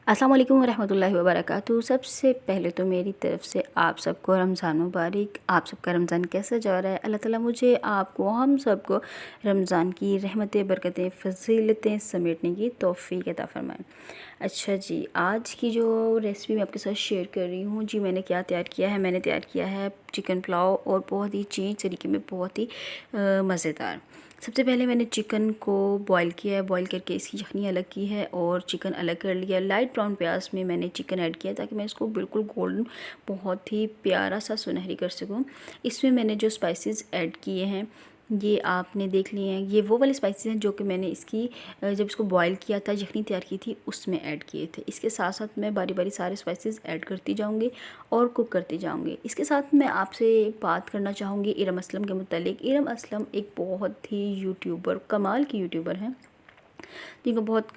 अस्सलाम वालेकुम वरहमतुल्लाहि वबरकातुहू। सबसे पहले तो मेरी तरफ़ से आप सबको रमज़ान मुबारक। आप सबका रमज़ान कैसा जा रहा है? अल्लाह ताला मुझे, आपको, हम सबको रमज़ान की रहमतें, बरकतें, फ़ज़ीलतें समेटने की तौफ़ीक़ अता फ़रमाए। अच्छा जी, आज की जो रेसिपी मैं आपके साथ शेयर कर रही हूँ जी, मैंने क्या तैयार किया है? मैंने तैयार किया है चिकन पुलाव, और बहुत ही चेंज तरीके में, बहुत ही मज़ेदार। सबसे पहले मैंने चिकन को बॉईल किया है, बॉईल करके इसकी यखनी अलग की है और चिकन अलग कर लिया। लाइट ब्राउन प्याज में मैंने चिकन ऐड किया ताकि मैं इसको बिल्कुल गोल्डन, बहुत ही प्यारा सा सुनहरी कर सकूं। इसमें मैंने जो स्पाइसेस ऐड किए हैं ये आपने देख लिए हैं। ये वो वाले स्पाइसेस हैं जो कि मैंने इसकी जब इसको बॉईल किया था, यखनी तैयार की थी, उसमें ऐड किए थे। इसके साथ साथ मैं बारी बारी सारे स्पाइसेस ऐड करती जाऊंगी और कुक करती जाऊंगी। इसके साथ मैं आपसे बात करना चाहूँगी इरम असलम के मुतालिक। इरम असलम एक बहुत ही यूट्यूबर, कमाल की यूट्यूबर हैं, जिनको बहुत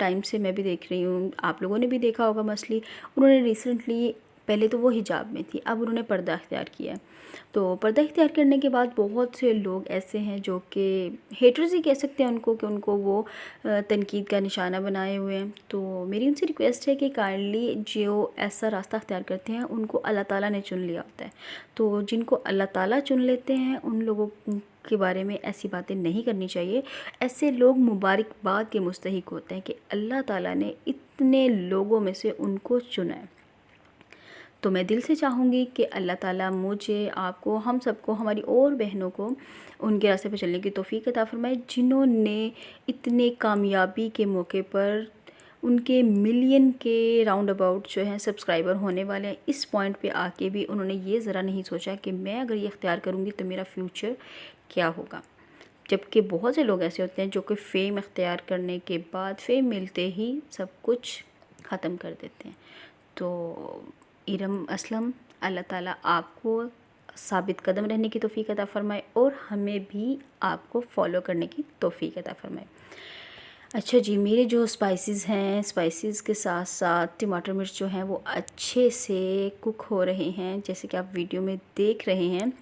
टाइम से मैं भी देख रही हूँ, आप लोगों ने भी देखा होगा मसली। उन्होंने रिसेंटली, पहले तो वो हिजाब में थी, अब उन्होंने पर्दा इख्तियार किया है। तो पर्दा इख्तियार करने के बाद बहुत से लोग ऐसे हैं जो कि हेटर्स ही कह सकते हैं उनको, कि उनको वो तनकीद का निशाना बनाए हुए हैं। तो मेरी उनसे रिक्वेस्ट है कि काइंडली जो ऐसा रास्ता इख्तियार करते हैं उनको अल्लाह ताला ने चुन लिया होता है। तो जिनको अल्लाह ताला चुन लेते हैं उन लोगों के बारे में ऐसी बातें नहीं करनी चाहिए। ऐसे लोग मुबारकबाद के मुस्तहिक होते हैं कि अल्लाह ताला ने इतने लोगों में से उनको चुना है। तो मैं दिल से चाहूँगी कि अल्लाह ताला मुझे, आपको, हम सबको, हमारी और बहनों को उनके रास्ते पर चलने की तौफ़ीक़ अता फ़रमाए, जिन्होंने इतने कामयाबी के मौके पर, उनके मिलियन के राउंड अबाउट जो हैं सब्सक्राइबर होने वाले हैं, इस पॉइंट पे आके भी उन्होंने ये ज़रा नहीं सोचा कि मैं अगर ये इख्तियार करूँगी तो मेरा फ्यूचर क्या होगा। जबकि बहुत से लोग ऐसे होते हैं जो कि फ़ेम इख्तियार करने के बाद, फ़ेम मिलते ही सब कुछ ख़त्म कर देते हैं। तो इरम असलम, अल्लाह ताला आपको साबित कदम रहने की तौफ़ीक़ अता फ़रमाए और हमें भी आपको फ़ॉलो करने की तौफ़ीक़ अता फ़रमाए। अच्छा जी, मेरे जो स्पाइसेस हैं, स्पाइसेस के साथ साथ टमाटर मिर्च जो हैं वो अच्छे से कुक हो रहे हैं, जैसे कि आप वीडियो में देख रहे हैं।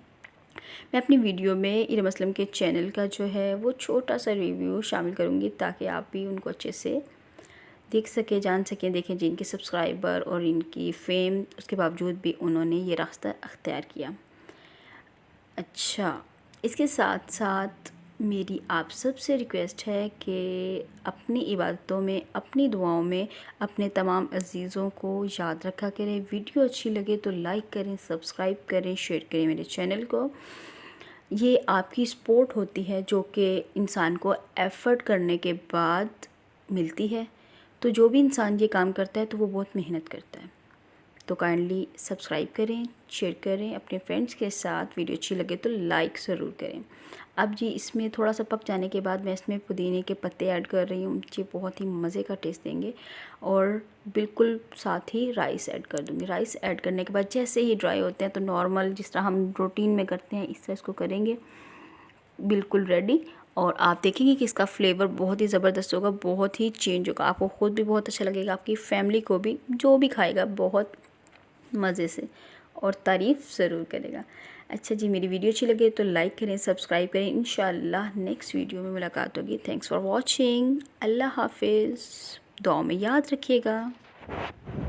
मैं अपनी वीडियो में इरम असलम के चैनल का जो है वो छोटा सा रिव्यू शामिल करूँगी ताकि आप भी उनको अच्छे से देख सकें, जान सकें। देखें जी, इनके सब्सक्राइबर और इनकी फ़ेम, उसके बावजूद भी उन्होंने ये रास्ता अख्तियार किया। अच्छा, इसके साथ साथ मेरी आप सबसे रिक्वेस्ट है कि अपनी इबादतों में, अपनी दुआओं में अपने तमाम अज़ीज़ों को याद रखा करें। वीडियो अच्छी लगे तो लाइक करें, सब्सक्राइब करें, शेयर करें मेरे चैनल को। ये आपकी सपोर्ट होती है जो कि इंसान को एफ़र्ट करने के बाद मिलती है। तो जो भी इंसान ये काम करता है तो वो बहुत मेहनत करता है। तो काइंडली सब्सक्राइब करें, शेयर करें अपने फ्रेंड्स के साथ। वीडियो अच्छी लगे तो लाइक ज़रूर करें। अब जी, इसमें थोड़ा सा पक जाने के बाद मैं इसमें पुदीने के पत्ते ऐड कर रही हूँ। ये बहुत ही मज़े का टेस्ट देंगे। और बिल्कुल साथ ही राइस ऐड कर दूँगी। राइस ऐड करने के बाद जैसे ही ड्राई होते हैं तो नॉर्मल जिस तरह हम रूटीन में करते हैं इस तरह इसको करेंगे, बिल्कुल रेडी। और आप देखेंगे कि इसका फ्लेवर बहुत ही ज़बरदस्त होगा, बहुत ही चेंज होगा। आपको ख़ुद भी बहुत अच्छा लगेगा, आपकी फ़ैमिली को भी, जो भी खाएगा बहुत मज़े से और तारीफ़ ज़रूर करेगा। अच्छा जी, मेरी वीडियो अच्छी लगे तो लाइक करें, सब्सक्राइब करें। इंशाअल्लाह नेक्स्ट वीडियो में मुलाकात होगी। Thanks for watching. अल्लाह हाफ़िज़। दुआ में याद रखिएगा।